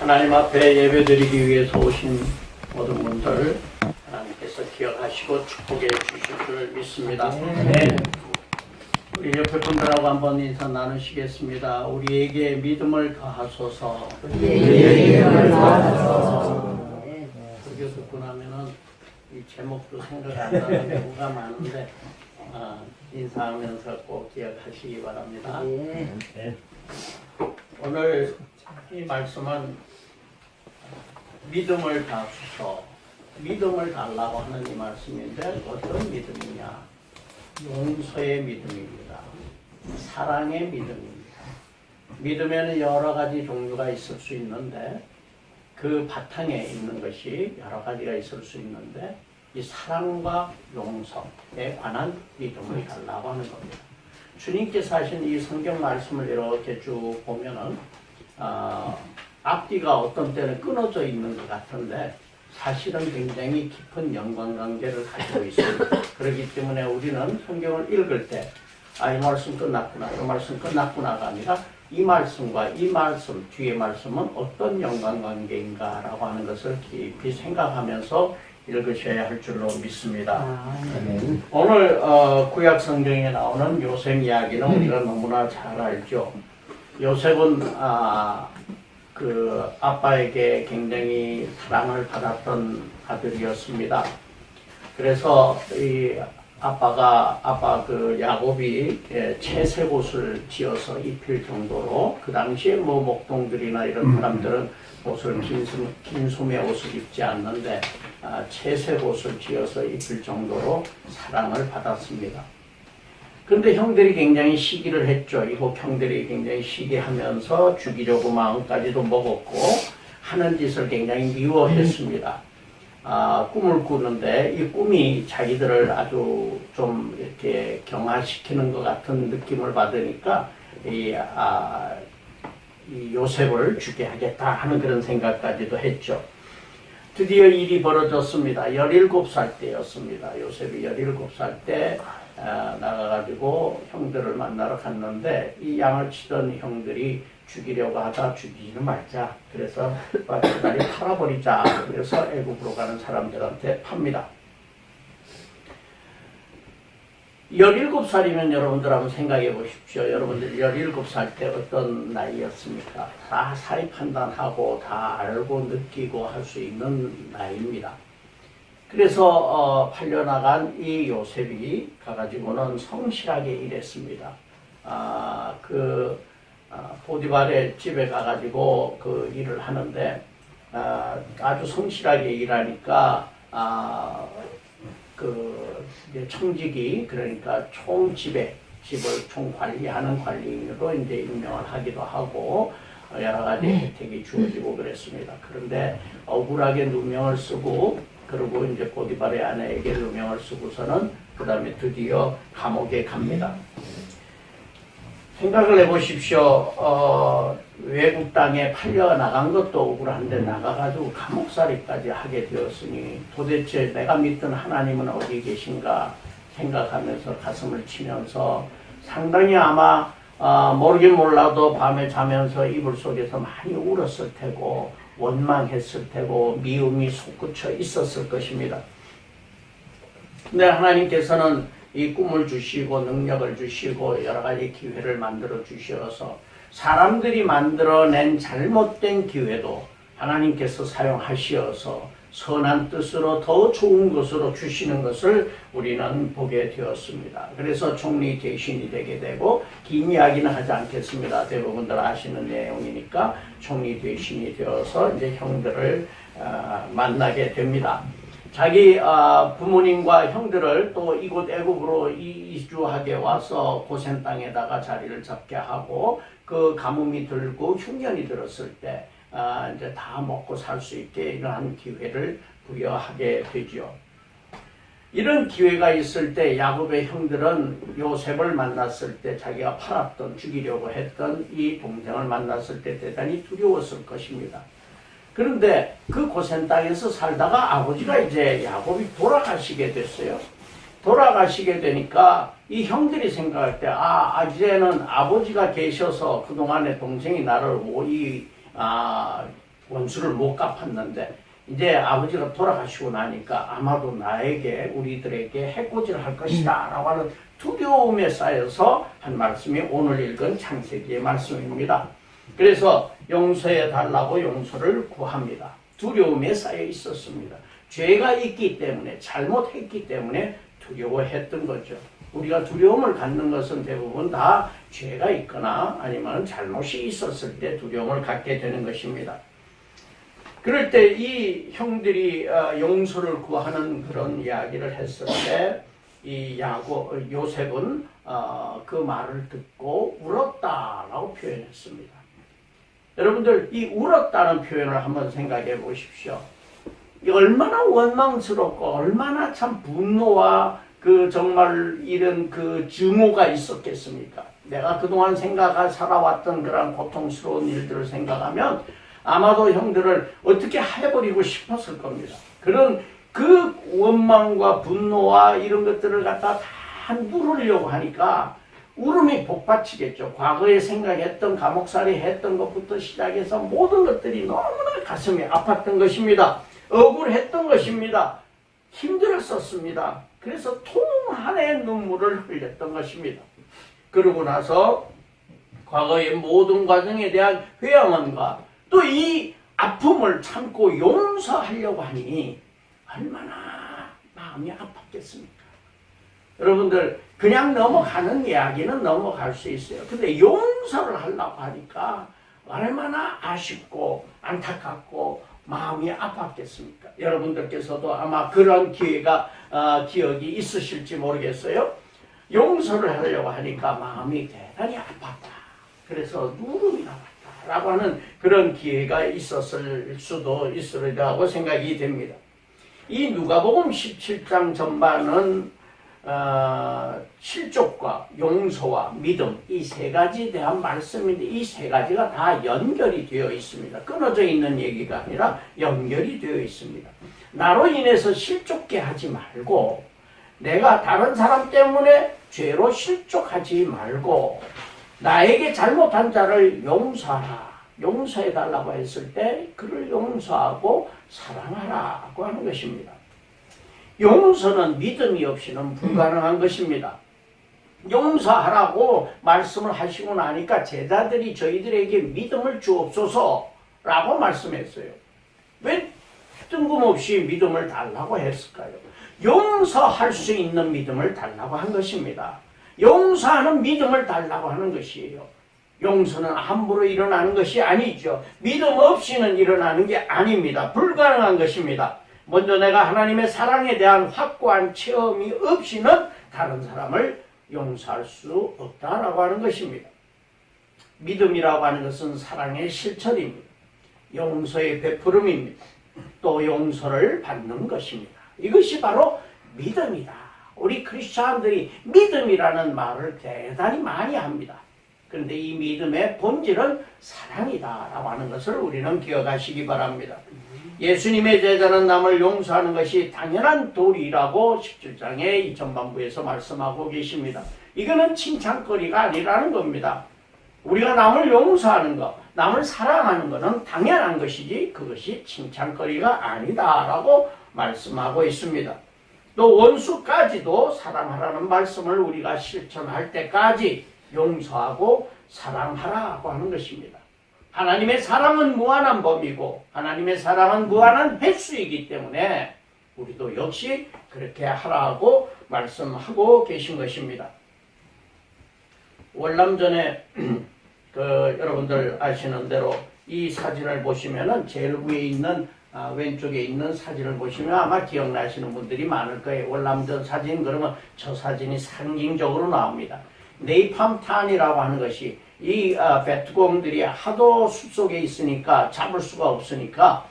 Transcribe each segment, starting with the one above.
하나님 앞에 예배드리기 위해서 오신 모든 분들 하나님께서 기억하시고 축복해 주실 줄 믿습니다. 네. 우리 옆에 분들하고 한번 인사 나누시겠습니다. 우리에게 믿음을 더하소서. 그게 듣고 나면은 이 제목도 생각 안 나는 경우가 많은데 인사하면서 꼭 기억하시기 바랍니다. 네. 오늘 이 말씀은 믿음을 다주소, 믿음을 달라고 하는 이 말씀인데 어떤 믿음이냐? 용서의 믿음입니다. 사랑의 믿음입니다. 믿음에는 여러 가지 종류가 있을 수 있는데 그 바탕에 있는 것이 여러 가지가 있을 수 있는데 이 사랑과 용서에 관한 믿음을 달라고 하는 겁니다. 주님께서 하신 이 성경 말씀을 이렇게 쭉 보면은 앞뒤가 어떤 때는 끊어져 있는 것 같은데 사실은 굉장히 깊은 연관관계를 가지고 있습니다. 그렇기 때문에 우리는 성경을 읽을 때 이 말씀 끝났구나, 이 말씀 끝났구나가 아니라 이 말씀과 이 말씀, 뒤의 말씀은 어떤 연관관계인가라고 하는 것을 깊이 생각하면서 읽으셔야 할 줄로 믿습니다. 오늘 구약 성경에 나오는 요셉 이야기는 우리가 너무나 잘 알죠. 요셉은 그 아빠에게 굉장히 사랑을 받았던 아들이었습니다. 그래서 이 아빠 그 야곱이 채색옷을 지어서 입힐 정도로 그 당시에 뭐 목동들이나 이런 사람들은 옷을 긴 소매 옷을 입지 않는데 채색옷을 지어서 입힐 정도로 사랑을 받았습니다. 근데 형들이 굉장히 시기를 했죠. 이복 형들이 굉장히 시기하면서 죽이려고 마음까지도 먹었고 하는 짓을 굉장히 미워했습니다. 꿈을 꾸는데 이 꿈이 자기들을 아주 좀 이렇게 경화시키는 것 같은 느낌을 받으니까 이 요셉을 죽게 하겠다 하는 그런 생각까지도 했죠. 드디어 일이 벌어졌습니다. 17살 때였습니다. 요셉이 17살 때 나가가지고 형들을 만나러 갔는데 이 양을 치던 형들이 죽이려고 하다 죽이지는 말자. 그래서 다리 팔아버리자. 그래서 애국으로 가는 사람들한테 팝니다. 17살이면 여러분들 한번 생각해 보십시오. 여러분들 17살 때 어떤 나이였습니까? 다 사리 판단하고 다 알고 느끼고 할 수 있는 나이입니다. 그래서 팔려나간 이 요셉이 가가지고는 성실하게 일했습니다. 보디발의 집에 가가지고 그 일을 하는데 아주 성실하게 일하니까 청직이 그러니까 집을 총관리하는 관리인으로 이제 임명을 하기도 하고 여러 가지 혜택이 주어지고 그랬습니다. 그런데 억울하게 누명을 쓰고 그리고 이제 보디발의 아내에게 누명을 쓰고서는 그 다음에 드디어 감옥에 갑니다. 생각을 해보십시오. 외국 땅에 팔려 나간 것도 억울한데 나가가지고 감옥살이까지 하게 되었으니 도대체 내가 믿던 하나님은 어디 계신가 생각하면서 가슴을 치면서 상당히 아마 모르긴 몰라도 밤에 자면서 이불 속에서 많이 울었을 테고 원망했을 테고 미움이 솟구쳐 있었을 것입니다. 근데 하나님께서는 이 꿈을 주시고 능력을 주시고 여러 가지 기회를 만들어 주셔서 사람들이 만들어낸 잘못된 기회도 하나님께서 사용하시어서 선한 뜻으로 더 좋은 것으로 주시는 것을 우리는 보게 되었습니다. 그래서 총리 대신이 되게 되고 긴 이야기는 하지 않겠습니다. 대부분들 아시는 내용이니까 총리 대신이 되어서 이제 형들을 만나게 됩니다. 자기 부모님과 형들을 또 이곳 애국으로 이주하게 와서 고센 땅에다가 자리를 잡게 하고 그 가뭄이 들고 흉년이 들었을 때 이제 다 먹고 살 수 있게 이러한 기회를 부여하게 되죠. 이런 기회가 있을 때 야곱의 형들은 요셉을 만났을 때 자기가 팔았던 죽이려고 했던 이 동생을 만났을 때 대단히 두려웠을 것입니다. 그런데 그 고센 땅에서 살다가 아버지가 이제 야곱이 돌아가시게 됐어요. 돌아가시게 되니까 이 형들이 생각할 때 이제는 아버지가 계셔서 그동안에 동생이 나를 원수를 못 갚았는데 이제 아버지가 돌아가시고 나니까 아마도 나에게 우리들에게 해코지를 할 것이다 라고 하는 두려움에 쌓여서 한 말씀이 오늘 읽은 창세기의 말씀입니다. 그래서 용서해 달라고 용서를 구합니다. 두려움에 쌓여 있었습니다. 죄가 있기 때문에, 잘못했기 때문에 두려워했던 거죠. 우리가 두려움을 갖는 것은 대부분 다 죄가 있거나 아니면 잘못이 있었을 때 두려움을 갖게 되는 것입니다. 그럴 때 이 형들이 용서를 구하는 그런 이야기를 했을 때 이 요셉은 그 말을 듣고 울었다라고 표현했습니다. 여러분들 이 울었다는 표현을 한번 생각해 보십시오. 얼마나 원망스럽고 얼마나 참 분노와 그 정말 이런 그 증오가 있었겠습니까? 내가 그동안 살아왔던 그런 고통스러운 일들을 생각하면 아마도 형들을 어떻게 해버리고 싶었을 겁니다. 그런 그 원망과 분노와 이런 것들을 갖다 다 누르려고 하니까 울음이 복받치겠죠. 과거에 생각했던 감옥살이 했던 것부터 시작해서 모든 것들이 너무나 가슴이 아팠던 것입니다. 억울했던 것입니다. 힘들었었습니다. 그래서 통한의 눈물을 흘렸던 것입니다. 그러고 나서 과거의 모든 과정에 대한 회양원과 또 이 아픔을 참고 용서하려고 하니 얼마나 마음이 아팠겠습니까? 여러분들 그냥 넘어가는 이야기는 넘어갈 수 있어요. 근데 용서를 하려고 하니까 얼마나 아쉽고 안타깝고 마음이 아팠겠습니까? 여러분들께서도 아마 그런 기억이 있으실지 모르겠어요. 용서를 하려고 하니까 마음이 대단히 아팠다. 그래서 누름이 나왔다. 라고 하는 그런 기회가 있었을 수도 있으리라고 생각이 됩니다. 이 누가복음 17장 전반은 실족과 용서와 믿음 이 세 가지에 대한 말씀인데 이 세 가지가 다 연결이 되어 있습니다. 끊어져 있는 얘기가 아니라 연결이 되어 있습니다. 나로 인해서 실족게 하지 말고 내가 다른 사람 때문에 죄로 실족하지 말고 나에게 잘못한 자를 용서하라. 용서해달라고 했을 때 그를 용서하고 사랑하라고 하는 것입니다. 용서는 믿음이 없이는 불가능한 것입니다. 용서하라고 말씀을 하시고 나니까 제자들이 저희들에게 믿음을 주옵소서라고 말씀했어요. 왜 뜬금없이 믿음을 달라고 했을까요? 용서할 수 있는 믿음을 달라고 한 것입니다. 용서하는 믿음을 달라고 하는 것이에요. 용서는 함부로 일어나는 것이 아니죠. 믿음 없이는 일어나는 게 아닙니다. 불가능한 것입니다. 먼저 내가 하나님의 사랑에 대한 확고한 체험이 없이는 다른 사람을 용서할 수 없다라고 하는 것입니다. 믿음이라고 하는 것은 사랑의 실천입니다. 용서의 베푸름입니다. 또 용서를 받는 것입니다. 이것이 바로 믿음이다. 우리 크리스찬들이 믿음이라는 말을 대단히 많이 합니다. 그런데 이 믿음의 본질은 사랑이다라고 하는 것을 우리는 기억하시기 바랍니다. 예수님의 제자는 남을 용서하는 것이 당연한 도리라고 17장의 전반부에서 말씀하고 계십니다. 이거는 칭찬거리가 아니라는 겁니다. 우리가 남을 용서하는 것, 남을 사랑하는 것은 당연한 것이지 그것이 칭찬거리가 아니다라고 말씀하고 있습니다. 또 원수까지도 사랑하라는 말씀을 우리가 실천할 때까지 용서하고 사랑하라고 하는 것입니다. 하나님의 사랑은 무한한 범위고 하나님의 사랑은 무한한 횟수이기 때문에 우리도 역시 그렇게 하라고 말씀하고 계신 것입니다. 월남전에 여러분들 아시는 대로 이 사진을 보시면은 제일 위에 있는 왼쪽에 있는 사진을 보시면 아마 기억나시는 분들이 많을 거예요. 월남전 사진 그러면 저 사진이 상징적으로 나옵니다. 네이팜탄이라고 하는 것이 이 베트공들이 하도 숲속에 있으니까 잡을 수가 없으니까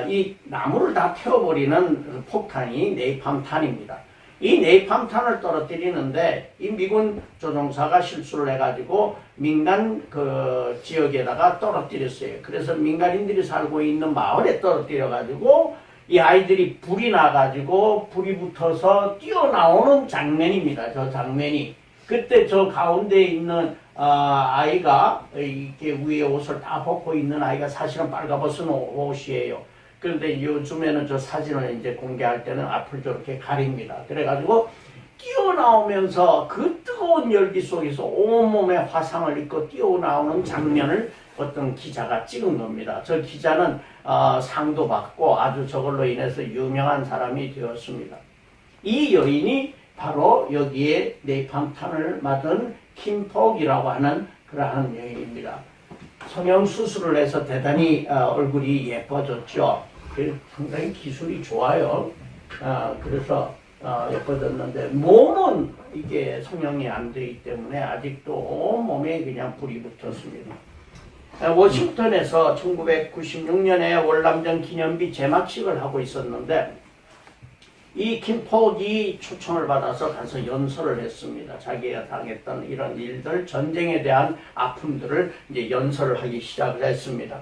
이 나무를 다 태워버리는 폭탄이 네이팜탄입니다. 이 네이팜탄을 떨어뜨리는데 이 미군 조종사가 실수를 해가지고 민간 그 지역에다가 떨어뜨렸어요. 그래서 민간인들이 살고 있는 마을에 떨어뜨려가지고 이 아이들이 불이 나가지고 불이 붙어서 뛰어나오는 장면입니다. 저 장면이. 그때 저 가운데 있는 아이가 이렇게 위에 옷을 다 벗고 있는 아이가 사실은 빨가벗은 옷이에요. 그런데 요즘에는 저 사진을 이제 공개할 때는 앞을 저렇게 가립니다. 그래가지고 뛰어나오면서 그 뜨거운 열기 속에서 온몸에 화상을 입고 뛰어나오는 장면을 어떤 기자가 찍은 겁니다. 저 기자는 상도 받고 아주 저걸로 인해서 유명한 사람이 되었습니다. 이 여인이 바로 여기에 내방탄을 맞은 김폭이라고 하는 그러한 여인입니다. 성형수술을 해서 대단히 얼굴이 예뻐졌죠. 상당히 기술이 좋아요. 그래서 예뻐졌는데 몸은 이게 성형이 안 되기 때문에 아직도 온몸에 그냥 불이 붙었습니다. 워싱턴에서 1996년에 월남전 기념비 제막식을 하고 있었는데 이 김폭이 초청을 받아서 가서 연설을 했습니다. 자기가 당했던 이런 일들, 전쟁에 대한 아픔들을 이제 연설을 하기 시작을 했습니다.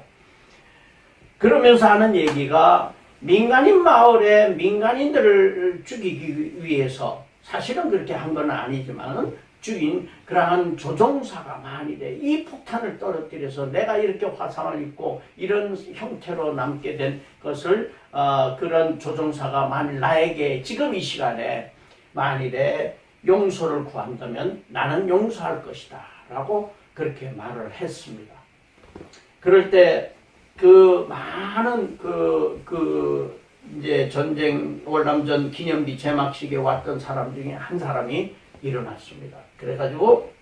그러면서 하는 얘기가 민간인 마을에 민간인들을 죽이기 위해서 사실은 그렇게 한 건 아니지만 죽인 그러한 조종사가 만일에 이 폭탄을 떨어뜨려서 내가 이렇게 화상을 입고 이런 형태로 남게 된 것을 그런 조종사가 만일 나에게 지금 이 시간에 만일에 용서를 구한다면 나는 용서할 것이다 라고 그렇게 말을 했습니다. 그럴 때 그 많은 이제 전쟁 월남전 기념비 제막식에 왔던 사람 중에 한 사람이 일어났습니다. 그래가지고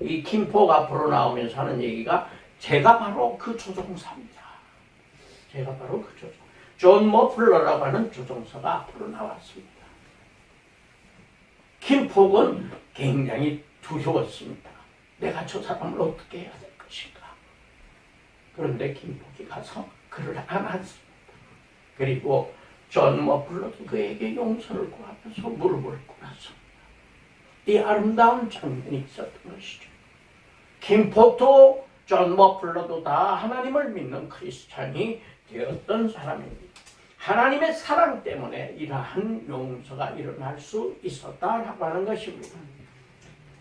이 김폭 앞으로 나오면서 하는 얘기가 제가 바로 그 조종사입니다. 제가 바로 그 조종사. 존 머플러라고 하는 조종사가 앞으로 나왔습니다. 김폭은 굉장히 두려웠습니다. 내가 저 사람을 어떻게 해야 될 것인가. 그런데 김폭이 가서 그를 안았습니다. 그리고 존 머플러도 그에게 용서를 구하면서 무릎을 꿇었습니다. 이 아름다운 장면이 있었던 것이죠. 김폭도 존 머플러도 다 하나님을 믿는 크리스찬이 되었던 사람입니다. 하나님의 사랑 때문에 이러한 용서가 일어날 수 있었다라고 하는 것입니다.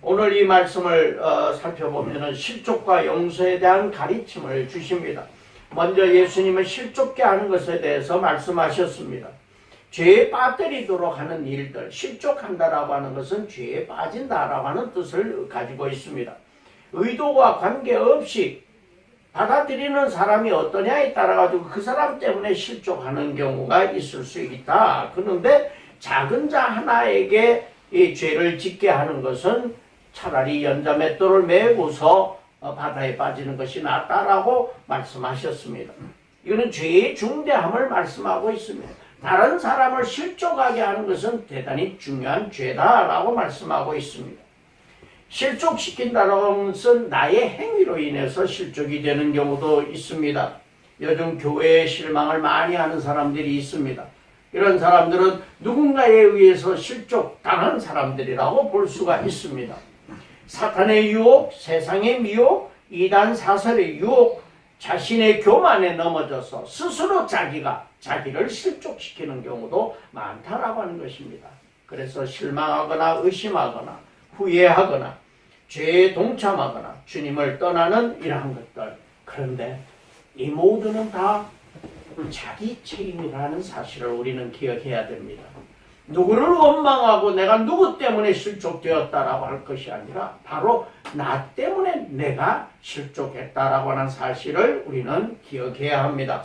오늘 이 말씀을 살펴보면 실족과 용서에 대한 가르침을 주십니다. 먼저 예수님은 실족케 하는 것에 대해서 말씀하셨습니다. 죄에 빠뜨리도록 하는 일들, 실족한다라고 하는 것은 죄에 빠진다라고 하는 뜻을 가지고 있습니다. 의도와 관계없이 받아들이는 사람이 어떠냐에 따라 가지고 그 사람 때문에 실족하는 경우가 있을 수 있다. 그런데 작은 자 하나에게 이 죄를 짓게 하는 것은 차라리 연자맷돌을 메고서 바다에 빠지는 것이 낫다라고 말씀하셨습니다. 이거는 죄의 중대함을 말씀하고 있습니다. 다른 사람을 실족하게 하는 것은 대단히 중요한 죄다라고 말씀하고 있습니다. 실족시킨다는 것은 나의 행위로 인해서 실족이 되는 경우도 있습니다. 요즘 교회에 실망을 많이 하는 사람들이 있습니다. 이런 사람들은 누군가에 의해서 실족당한 사람들이라고 볼 수가 있습니다. 사탄의 유혹, 세상의 미혹, 이단 사설의 유혹, 자신의 교만에 넘어져서 스스로 자기를 실족시키는 경우도 많다라고 하는 것입니다. 그래서 실망하거나 의심하거나 후회하거나 죄에 동참하거나 주님을 떠나는 이러한 것들. 그런데 이 모두는 다 자기 책임이라는 사실을 우리는 기억해야 됩니다. 누구를 원망하고 내가 누구 때문에 실족되었다라고 할 것이 아니라 바로 나 때문에 내가 실족했다라고 하는 사실을 우리는 기억해야 합니다.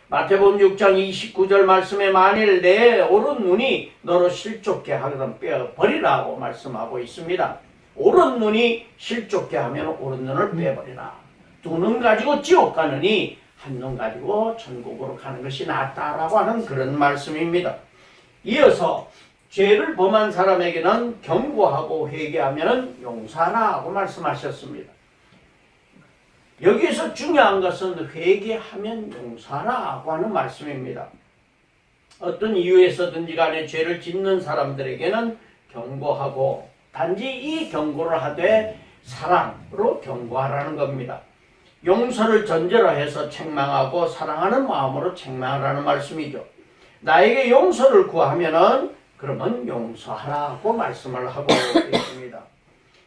마태복음 6장 29절 말씀에 만일 내 오른 눈이 너로 실족케 하거든 빼어버리라고 말씀하고 있습니다. 오른 눈이 실족케 하면 오른 눈을 빼버리라. 두 눈 가지고 지옥 가느니 한 눈 가지고 천국으로 가는 것이 낫다라고 하는 그런 말씀입니다. 이어서 죄를 범한 사람에게는 경고하고 회개하면 용서하라고 말씀하셨습니다. 여기에서 중요한 것은 회개하면 용서하라고 하는 말씀입니다. 어떤 이유에서든지 간에 죄를 짓는 사람들에게는 경고하고 단지 이 경고를 하되 사랑으로 경고하라는 겁니다. 용서를 전제로 해서 책망하고 사랑하는 마음으로 책망하라는 말씀이죠. 나에게 용서를 구하면은 그러면 용서하라고 말씀을 하고 있습니다.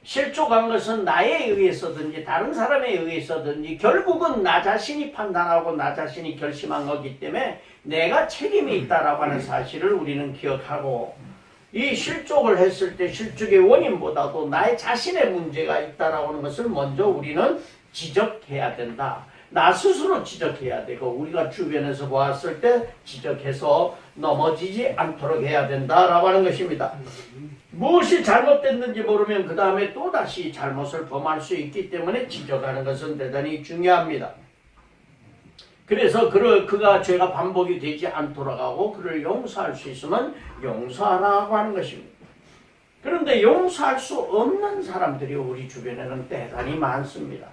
실족한 것은 나에 의해서든지 다른 사람에 의해서든지 결국은 나 자신이 판단하고 나 자신이 결심한 거기 때문에 내가 책임이 있다라고 하는 사실을 우리는 기억하고, 이 실족을 했을 때 실족의 원인보다도 나의 자신의 문제가 있다라고 하는 것을 먼저 우리는 지적해야 된다. 나 스스로 지적해야 되고, 우리가 주변에서 보았을 때 지적해서 넘어지지 않도록 해야 된다라고 하는 것입니다. 무엇이 잘못됐는지 모르면 그 다음에 또다시 잘못을 범할 수 있기 때문에 지적하는 것은 대단히 중요합니다. 그래서 그가 죄가 반복이 되지 않도록 하고 그를 용서할 수 있으면 용서하라고 하는 것입니다. 그런데 용서할 수 없는 사람들이 우리 주변에는 대단히 많습니다.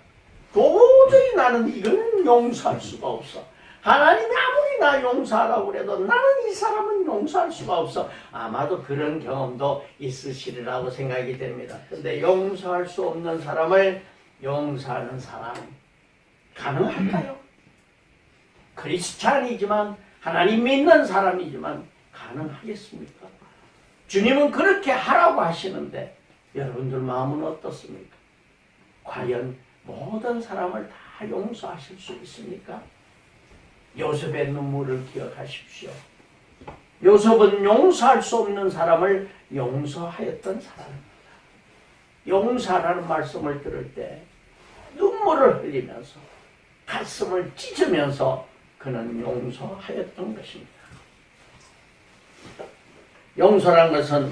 도저히 나는 이건 용서할 수가 없어. 하나님이 아무리 나 용서하라고 그래도 나는 이 사람은 용서할 수가 없어. 아마도 그런 경험도 있으시리라고 생각이 됩니다. 근데 용서할 수 없는 사람을 용서하는 사람 가능할까요? 크리스찬이지만 하나님 믿는 사람이지만 가능하겠습니까? 주님은 그렇게 하라고 하시는데 여러분들 마음은 어떻습니까? 과연 모든 사람을 다 용서하실 수 있습니까? 요셉의 눈물을 기억하십시오. 요셉은 용서할 수 없는 사람을 용서하였던 사람입니다. 용서라는 말씀을 들을 때 눈물을 흘리면서 가슴을 찢으면서 그는 용서하였던 것입니다. 용서란 것은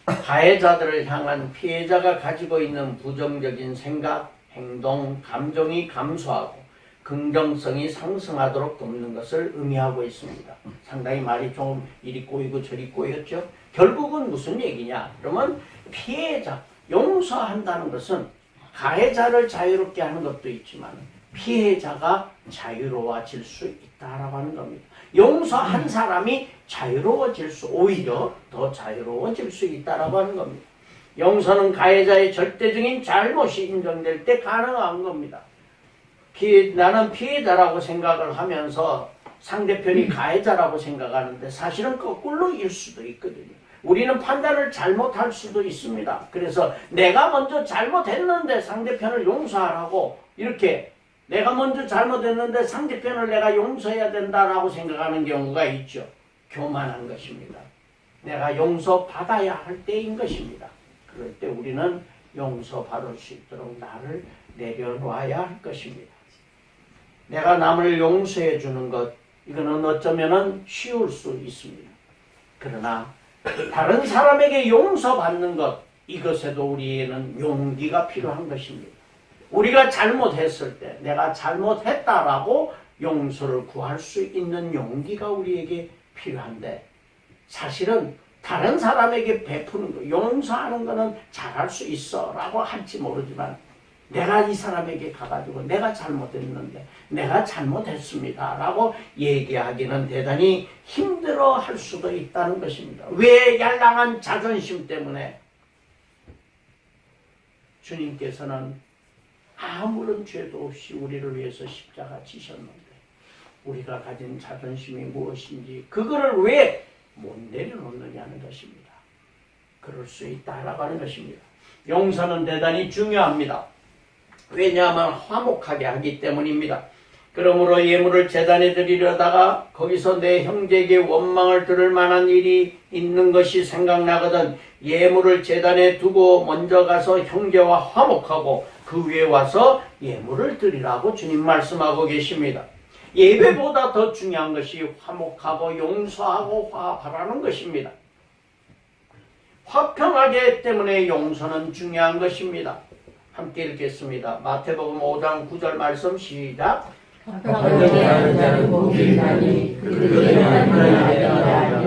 가해자들을 향한 피해자가 가지고 있는 부정적인 생각, 행동, 감정이 감소하고 긍정성이 상승하도록 돕는 것을 의미하고 있습니다. 상당히 말이 좀 이리 꼬이고 저리 꼬였죠. 결국은 무슨 얘기냐? 그러면 피해자, 용서한다는 것은 가해자를 자유롭게 하는 것도 있지만 피해자가 자유로워질 수 있다라고 하는 겁니다. 용서한 사람이 오히려 더 자유로워질 수 있다라고 하는 겁니다. 용서는 가해자의 절대적인 잘못이 인정될 때 가능한 겁니다. 나는 피해자라고 생각을 하면서 상대편이 가해자라고 생각하는데 사실은 거꾸로일 수도 있거든요. 우리는 판단을 잘못할 수도 있습니다. 그래서 내가 먼저 잘못했는데 상대편을 용서하라고, 이렇게 내가 먼저 잘못했는데 상대편을 내가 용서해야 된다라고 생각하는 경우가 있죠. 교만한 것입니다. 내가 용서받아야 할 때인 것입니다. 그럴 때 우리는 용서받을 수 있도록 나를 내려놓아야 할 것입니다. 내가 남을 용서해 주는 것, 이거는 어쩌면 쉬울 수 있습니다. 그러나 다른 사람에게 용서받는 것, 이것에도 우리에는 용기가 필요한 것입니다. 우리가 잘못했을 때 내가 잘못했다라고 용서를 구할 수 있는 용기가 우리에게 필요한데, 사실은 다른 사람에게 베푸는 거, 용서하는 거는 잘할 수 있어 라고 할지 모르지만 내가 이 사람에게 가가지고 내가 잘못했는데 내가 잘못했습니다 라고 얘기하기는 대단히 힘들어 할 수도 있다는 것입니다. 왜? yar랑한 자존심 때문에. 주님께서는 아무런 죄도 없이 우리를 위해서 십자가 지셨는데 우리가 가진 자존심이 무엇인지 그거를 왜 못 내려놓느냐는 것입니다. 그럴 수 있다라고 하는 것입니다. 용서는 대단히 중요합니다. 왜냐하면 화목하게 하기 때문입니다. 그러므로 예물을 제단에 드리려다가 거기서 내 형제에게 원망을 들을 만한 일이 있는 것이 생각나거든 예물을 제단에 두고 먼저 가서 형제와 화목하고 그 위에 와서 예물을 드리라고 주님 말씀하고 계십니다. 예배보다 더 중요한 것이 화목하고 용서하고 화합하라는 것입니다. 화평하게 하기 때문에 용서는 중요한 것입니다. 함께 읽겠습니다. 마태복음 5장 9절 말씀 시작. 화평하는 자는 복이 있나니 그들이 하나님의 나라에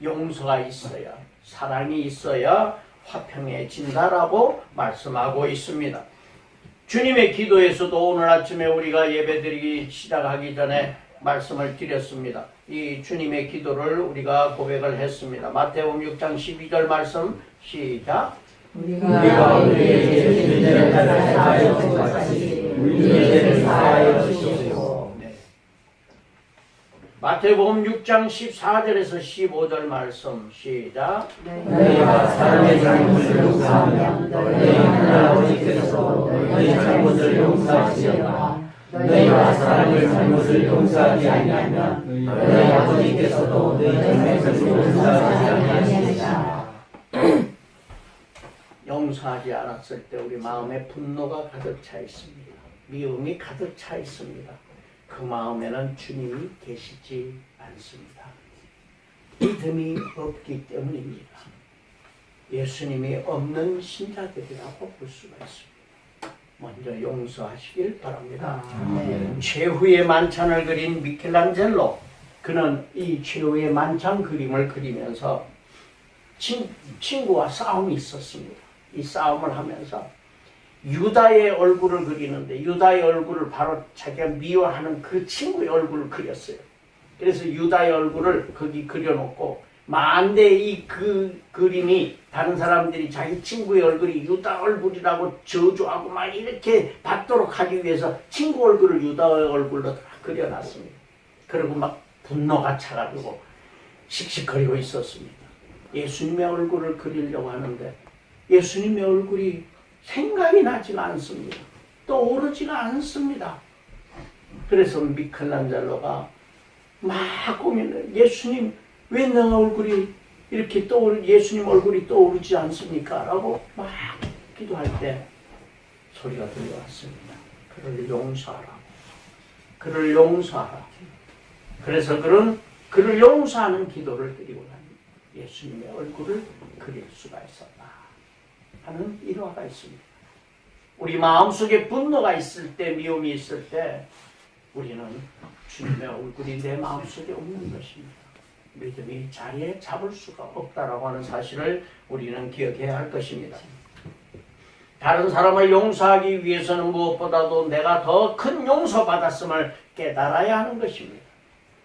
용서가 있어야, 사랑이 있어야 화평해진다라고 말씀하고 있습니다. 주님의 기도에서도 오늘 아침에 우리가 예배드리기 시작하기 전에 말씀을 드렸습니다. 이 주님의 기도를 우리가 고백을 했습니다. 마태복음 6장 12절 말씀 시작. 우리가 우리의 죄를 사하여 준 같이 우리의 죄를 사하여 주시옵소서. 마태복음 6장 14절에서 15절 말씀 시작. 너희가 사람의 잘못을 용서하면 너희 하나님께서 너희 잘못을 용서하시리라. 너희가 사람의 잘못을 용서하지 아니하면 너희 아버지께서도 너희 잘못을 용서하지 아니하시리라. 용서하지 않았을 때 우리 마음에 분노가 가득 차 있습니다. 미움이 가득 차 있습니다. 그 마음에는 주님이 계시지 않습니다. 믿음이 없기 때문입니다. 예수님이 없는 신자들이라고 볼 수가 있습니다. 먼저 용서하시길 바랍니다. 최후의 만찬을 그린 미켈란젤로, 그는 이 최후의 만찬 그림을 그리면서 친구와 싸움이 있었습니다. 이 싸움을 하면서 유다의 얼굴을 그리는데 유다의 얼굴을 바로 자기가 미워하는 그 친구의 얼굴을 그렸어요. 그래서 유다의 얼굴을 거기 그려놓고 만대 그 그림이 다른 사람들이 자기 친구의 얼굴이 유다 얼굴이라고 저주하고 막 이렇게 받도록 하기 위해서 친구 얼굴을 유다의 얼굴로 다 그려놨습니다. 그리고 막 분노가 차가지고 씩씩거리고 있었습니다. 예수님의 얼굴을 그리려고 하는데 예수님의 얼굴이 생각이 나지가 않습니다. 떠오르지가 않습니다. 그래서 미켈란젤로가 막 고민을, 예수님 왜 내 얼굴이 이렇게 예수님 얼굴이 떠오르지 않습니까? 라고 막 기도할 때 소리가 들려왔습니다. 그를 용서하라. 그를 용서하라. 그래서 그를 용서하는 기도를 드리고 나니 예수님의 얼굴을 그릴 수가 있었다 하는 일화가 있습니다. 우리 마음속에 분노가 있을 때, 미움이 있을 때 우리는 주님의 얼굴이 내 마음속에 없는 것입니다. 믿음이 자리에 잡을 수가 없다라고 하는 사실을 우리는 기억해야 할 것입니다. 다른 사람을 용서하기 위해서는 무엇보다도 내가 더 큰 용서받았음을 깨달아야 하는 것입니다.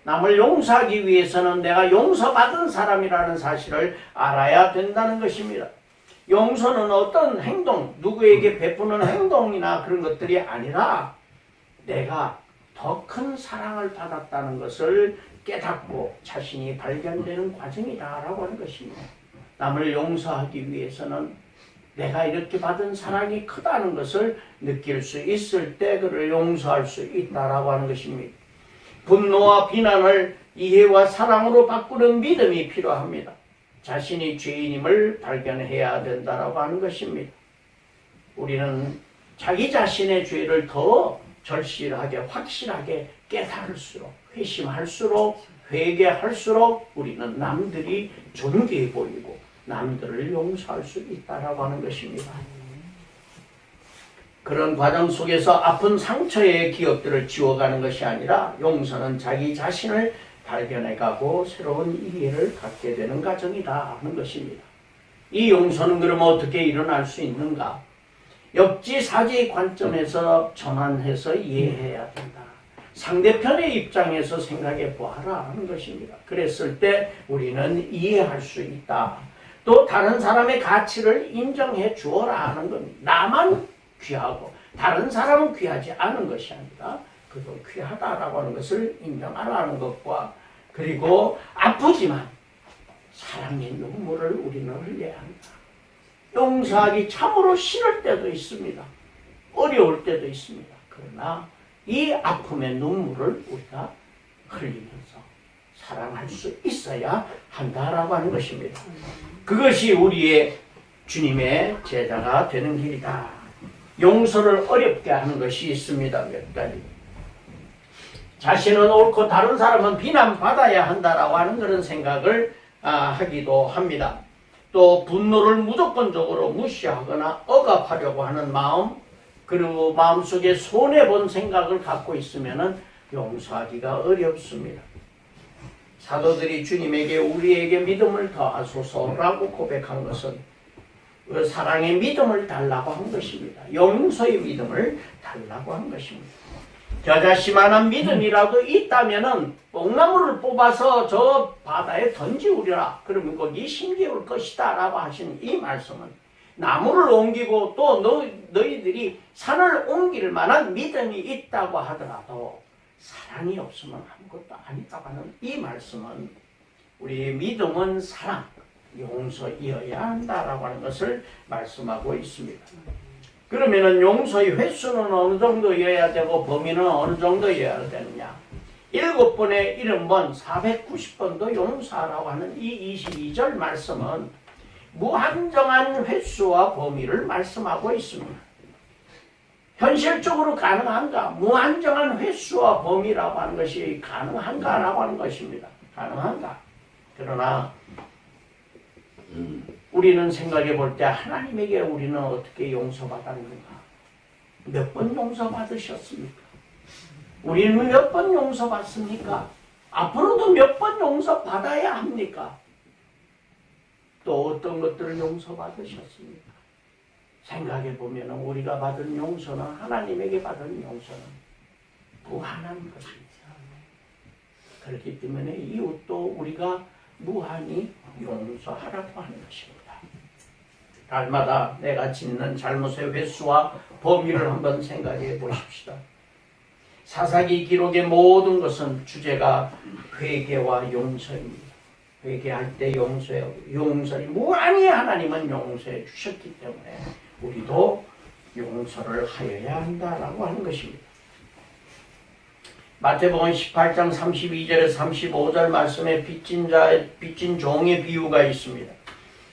남을 용서하기 위해서는 내가 용서받은 사람이라는 사실을 알아야 된다는 것입니다. 용서는 어떤 행동, 누구에게 베푸는 행동이나 그런 것들이 아니라 내가 더 큰 사랑을 받았다는 것을 깨닫고 자신이 발견되는 과정이다라고 하는 것입니다. 남을 용서하기 위해서는 내가 이렇게 받은 사랑이 크다는 것을 느낄 수 있을 때 그를 용서할 수 있다라고 하는 것입니다. 분노와 비난을 이해와 사랑으로 바꾸는 믿음이 필요합니다. 자신이 죄인임을 발견해야 된다라고 하는 것입니다. 우리는 자기 자신의 죄를 더 절실하게 확실하게 깨달을수록 회심할수록 회개할수록 우리는 남들이 존귀해 보이고 남들을 용서할 수 있다라고 하는 것입니다. 그런 과정 속에서 아픈 상처의 기억들을 지워가는 것이 아니라 용서는 자기 자신을 발견해가고 새로운 이해를 갖게 되는 과정이다 하는 것입니다. 이 용서는 그러면 어떻게 일어날 수 있는가? 역지사지의 관점에서 전환해서 이해해야 된다. 상대편의 입장에서 생각해 보아라 하는 것입니다. 그랬을 때 우리는 이해할 수 있다. 또 다른 사람의 가치를 인정해 주어라 하는 겁니다. 나만 귀하고 다른 사람은 귀하지 않은 것이 아니라 그도 귀하다라고 하는 것을 인정하라는 것과 그리고 아프지만 사랑의 눈물을 우리는 흘려야 한다. 용서하기 참으로 싫을 때도 있습니다. 어려울 때도 있습니다. 그러나 이 아픔의 눈물을 우리가 흘리면서 사랑할 수 있어야 한다라고 하는 것입니다. 그것이 우리의 주님의 제자가 되는 길이다. 용서를 어렵게 하는 것이 있습니다. 몇 가지. 자신은 옳고 다른 사람은 비난받아야 한다라고 하는 그런 생각을 하기도 합니다. 또 분노를 무조건적으로 무시하거나 억압하려고 하는 마음, 그리고 마음속에 손해본 생각을 갖고 있으면 용서하기가 어렵습니다. 사도들이 주님에게 우리에게 믿음을 더하소서라고 고백한 것은 그 사랑의 믿음을 달라고 한 것입니다. 용서의 믿음을 달라고 한 것입니다. 겨자씨만한 믿음이라도 있다면은 뽕나무를 뽑아서 저 바다에 던지우려라. 그러면 거기 심겨올 것이다 라고 하신 이 말씀은 나무를 옮기고 또 너희들이 산을 옮길 만한 믿음이 있다고 하더라도 사랑이 없으면 아무것도 아니다고 하는 이 말씀은 우리의 믿음은 사랑, 용서이어야 한다라고 하는 것을 말씀하고 있습니다. 그러면은 용서의 횟수는 어느 정도여야 되고 범위는 어느 정도여야 되느냐? 7번의 70번, 490번도 용서하라고 하는 이 22절 말씀은 무한정한 횟수와 범위를 말씀하고 있습니다. 현실적으로 가능한가? 무한정한 횟수와 범위라고 하는 것이 가능한가라고 하는 것입니다. 가능한가? 그러나 우리는 생각해 볼 때 하나님에게 우리는 어떻게 용서받았는가? 몇 번 용서받으셨습니까? 우리는 몇 번 용서받습니까? 앞으로도 몇 번 용서받아야 합니까? 또 어떤 것들을 용서받으셨습니까? 생각해 보면 우리가 받은 용서는 하나님에게 받은 용서는 무한한 것이죠. 그렇기 때문에 이웃도 우리가 무한히 용서하라고 하는 것입니다. 날마다 내가 짓는 잘못의 횟수와 범위를 한번 생각해 보십시다. 사사기 기록의 모든 것은 주제가 회개와 용서입니다. 회개할 때 용서해요. 용서를 무한히 하나님은 용서해 주셨기 때문에 우리도 용서를 하여야 한다라고 하는 것입니다. 마태복음 18장 32절에서 35절 말씀에 빚진 종의 비유가 있습니다.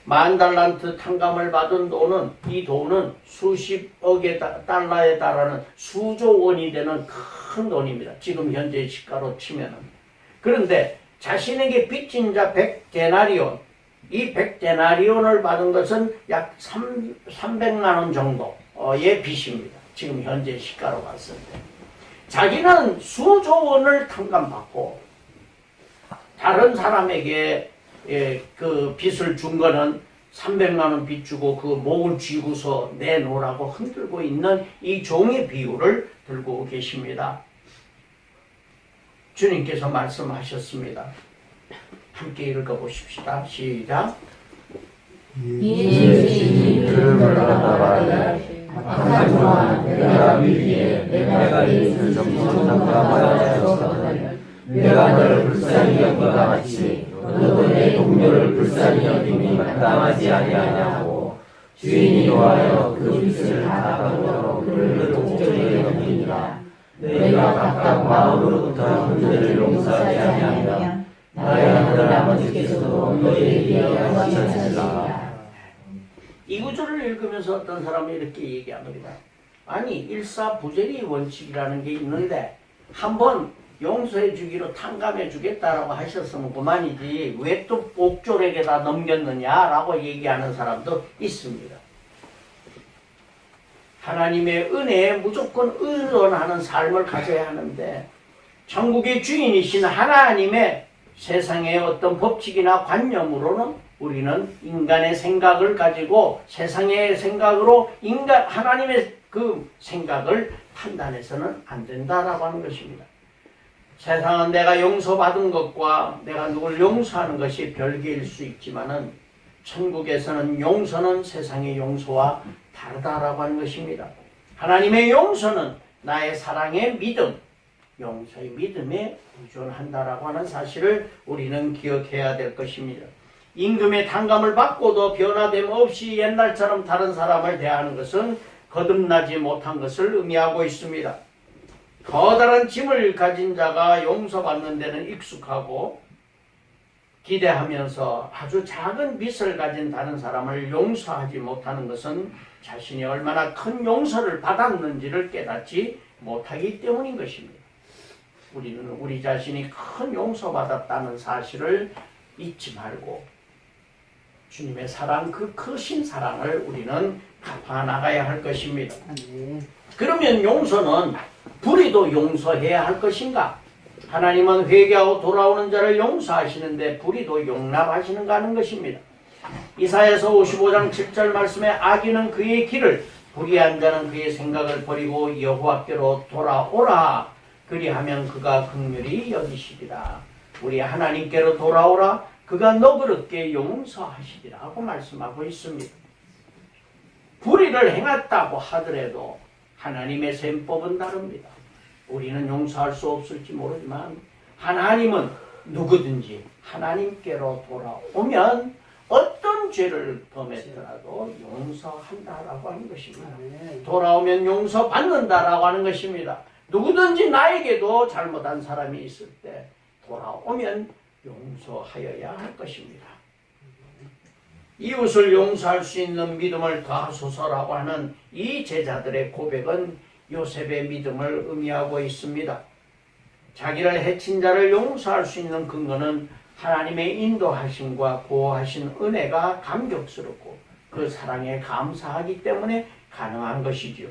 10,000달란트 탕감을 받은 돈은 이 돈은 수십억의 달러에 달하는 수조 원이 되는 큰 돈입니다. 지금 현재 시가로 치면은. 그런데 자신에게 빚진 자 100데나리온, 이 100데나리온을 받은 것은 약 300만 원 정도의 빚입니다. 지금 현재 시가로 봤을 때. 자기는 수조 원을 탕감받고 다른 사람에게 그 빚을 준 거는 300만 원 빚 주고 그 목을 쥐고서 내놓으라고 흔들고 있는 이 종의 비유를 들고 계십니다. 주님께서 말씀하셨습니다. 함께 읽어보십시다. 시작. 예수님이 그를 알아봐되 하지만 내가 믿기에 내가 이를 정정하였거든 내가 너를 불쌍히 여기다 같이 너도 내 동료를 불쌍히 여김이 마땅하지 아니하냐고 주인이 노하여 그 빚을 다 갚도록 그를 공정히 여기니라. 너희가 각각 마음으로부터 그들을 용서하지 아니하면 나의 하늘 아버지께서도 너희에게 용서하시리라. 이 구절을 읽으면서 어떤 사람이 이렇게 얘기합니다. 아니 일사부재리 원칙이라는 게 있는데 한번 용서해 주기로 탕감해 주겠다라고 하셨으면 그만이지 왜 또 옥졸에게다 넘겼느냐라고 얘기하는 사람도 있습니다. 하나님의 은혜에 무조건 의존하는 삶을 가져야 하는데 천국의 주인이신 하나님의 세상의 어떤 법칙이나 관념으로는 우리는 인간의 생각을 가지고 세상의 생각으로 하나님의 그 생각을 판단해서는 안 된다라고 하는 것입니다. 세상은 내가 용서받은 것과 내가 누굴 용서하는 것이 별개일 수 있지만은 천국에서는 용서는 세상의 용서와 다르다라고 하는 것입니다. 하나님의 용서는 나의 사랑의 믿음, 용서의 믿음에 의존한다라고 하는 사실을 우리는 기억해야 될 것입니다. 임금의 탕감을 받고도 변화됨 없이 옛날처럼 다른 사람을 대하는 것은 거듭나지 못한 것을 의미하고 있습니다. 커다란 짐을 가진 자가 용서받는 데는 익숙하고 기대하면서 아주 작은 빚을 가진 다른 사람을 용서하지 못하는 것은 자신이 얼마나 큰 용서를 받았는지를 깨닫지 못하기 때문인 것입니다. 우리는 우리 자신이 큰 용서받았다는 사실을 잊지 말고 주님의 사랑, 그 크신 사랑을 우리는 갚아 나가야 할 것입니다. 그러면 용서는 불의도 용서해야 할 것인가? 하나님은 회개하고 돌아오는 자를 용서하시는데 불의도 용납하시는가 하는 것입니다. 이사야서 55장 7절 말씀에 악인은 그의 길을 불의한 자는 그의 생각을 버리고 여호와께로 돌아오라. 그리하면 그가 긍휼히 여기시리라. 우리 하나님께로 돌아오라. 그가 너그럽게 용서하시리라 하고 말씀하고 있습니다. 불의를 행했다고 하더라도 하나님의 셈법은 다릅니다. 우리는 용서할 수 없을지 모르지만 하나님은 누구든지 하나님께로 돌아오면 어떤 죄를 범했더라도 용서한다라고 하는 것입니다. 돌아오면 용서받는다라고 하는 것입니다. 누구든지 나에게도 잘못한 사람이 있을 때 돌아오면 용서하여야 할 것입니다. 이웃을 용서할 수 있는 믿음을 더하소서라고 하는 이 제자들의 고백은 요셉의 믿음을 의미하고 있습니다. 자기를 해친 자를 용서할 수 있는 근거는 하나님의 인도하심과 보호하신 은혜가 감격스럽고 그 사랑에 감사하기 때문에 가능한 것이지요.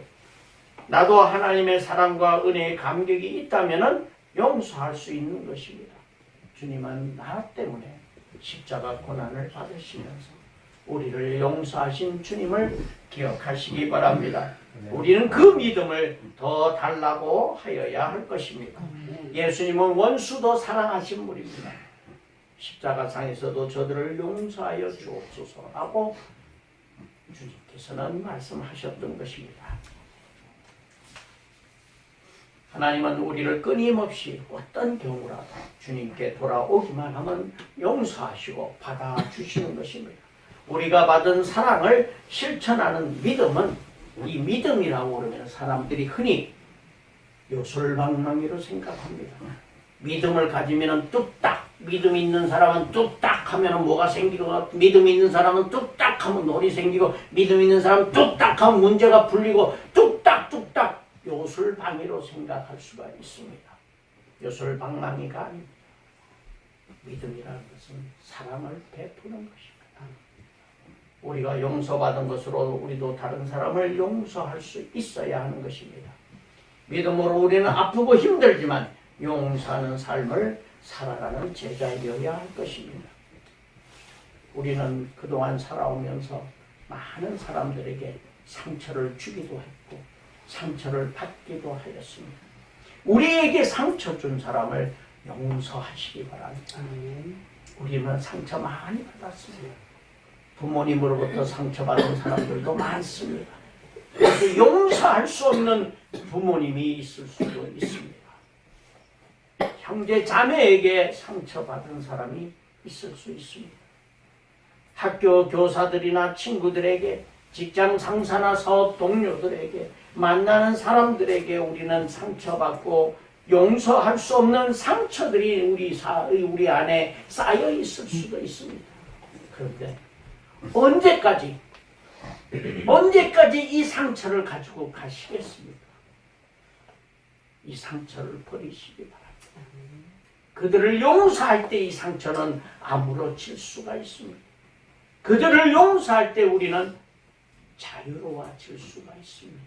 나도 하나님의 사랑과 은혜의 감격이 있다면 용서할 수 있는 것입니다. 주님은 나 때문에 십자가 고난을 받으시면서 우리를 용서하신 주님을 기억하시기 바랍니다. 우리는 그 믿음을 더 달라고 하여야 할 것입니다. 예수님은 원수도 사랑하신 분입니다. 십자가상에서도 저들을 용서하여 주옵소서라고 주님께서는 말씀하셨던 것입니다. 하나님은 우리를 끊임없이 어떤 경우라도 주님께 돌아오기만 하면 용서하시고 받아주시는 것입니다. 우리가 받은 사랑을 실천하는 믿음은 이 믿음이라고 그러면 사람들이 흔히 요술방망이로 생각합니다. 믿음을 가지면 뚝딱, 믿음 있는 사람은 뚝딱 하면 뭐가 생기고, 믿음 있는 사람은 뚝딱 하면 놀이 생기고, 믿음 있는 사람은 뚝딱 하면 문제가 풀리고, 뚝딱 요술방이로 생각할 수가 있습니다. 요술방망이가 아닙니다. 믿음이라는 것은 사랑을 베푸는 것입니다. 우리가 용서받은 것으로 우리도 다른 사람을 용서할 수 있어야 하는 것입니다. 믿음으로 우리는 아프고 힘들지만 용서하는 삶을 살아가는 제자이어야 할 것입니다. 우리는 그동안 살아오면서 많은 사람들에게 상처를 주기도 했고 상처를 받기도 하였습니다. 우리에게 상처 준 사람을 용서하시기 바랍니다. 우리는 상처 많이 받았습니다. 부모님으로부터 상처받은 사람들도 많습니다. 그래서 용서할 수 없는 부모님이 있을 수도 있습니다. 형제 자매에게 상처받은 사람이 있을 수 있습니다. 학교 교사들이나 친구들에게, 직장 상사나 사업 동료들에게, 만나는 사람들에게 우리는 상처받고 용서할 수 없는 상처들이 우리 안에 쌓여 있을 수도 있습니다. 그런데 언제까지 이 상처를 가지고 가시겠습니까? 이 상처를 버리시기 바랍니다. 그들을 용서할 때 이 상처는 아무렇질 수가 있습니다. 그들을 용서할 때 우리는 자유로워질 수가 있습니다.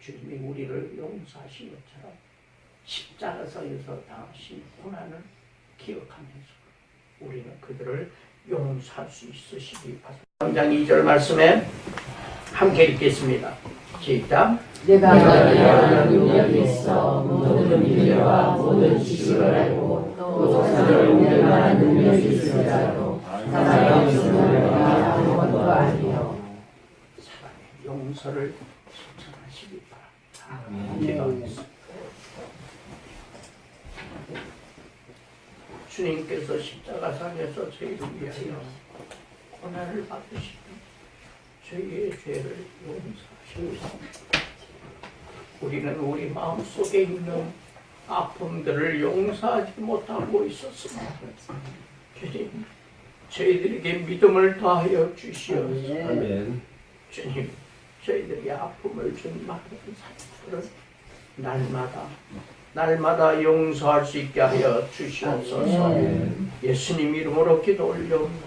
주님이 우리를 용서하신 것처럼 십자가에서 당하신 고난을 기억하면서 우리는 그들을 용서할 수 있으시기 바랍니다. 3장 2절 말씀에 함께 읽겠습니다. 시작. 내가 너희와 능력이 있어 모든 비밀과 모든 지식을 알고 또 사람을 옮길 만한 능력이 있을지라도 사랑의 용서를 아무것도 아니요. 사랑의 용서를 실천하시기 바랍니다. 주님께서 십자가상에서 저희를 위하여 고난을 받으시고 저희의 죄를 용서하시고 우리는 우리 마음속에 있는 아픔들을 용서하지 못하고 있었습니다. 주님, 저희들에게 믿음을 더하여 주시옵소서. 아멘. 주님, 저희들에게 아픔을 준 많은 사람들을 날마다 용서할 수 있게 하여 주시옵소서. 예수님 이름으로 기도 올려옵니다.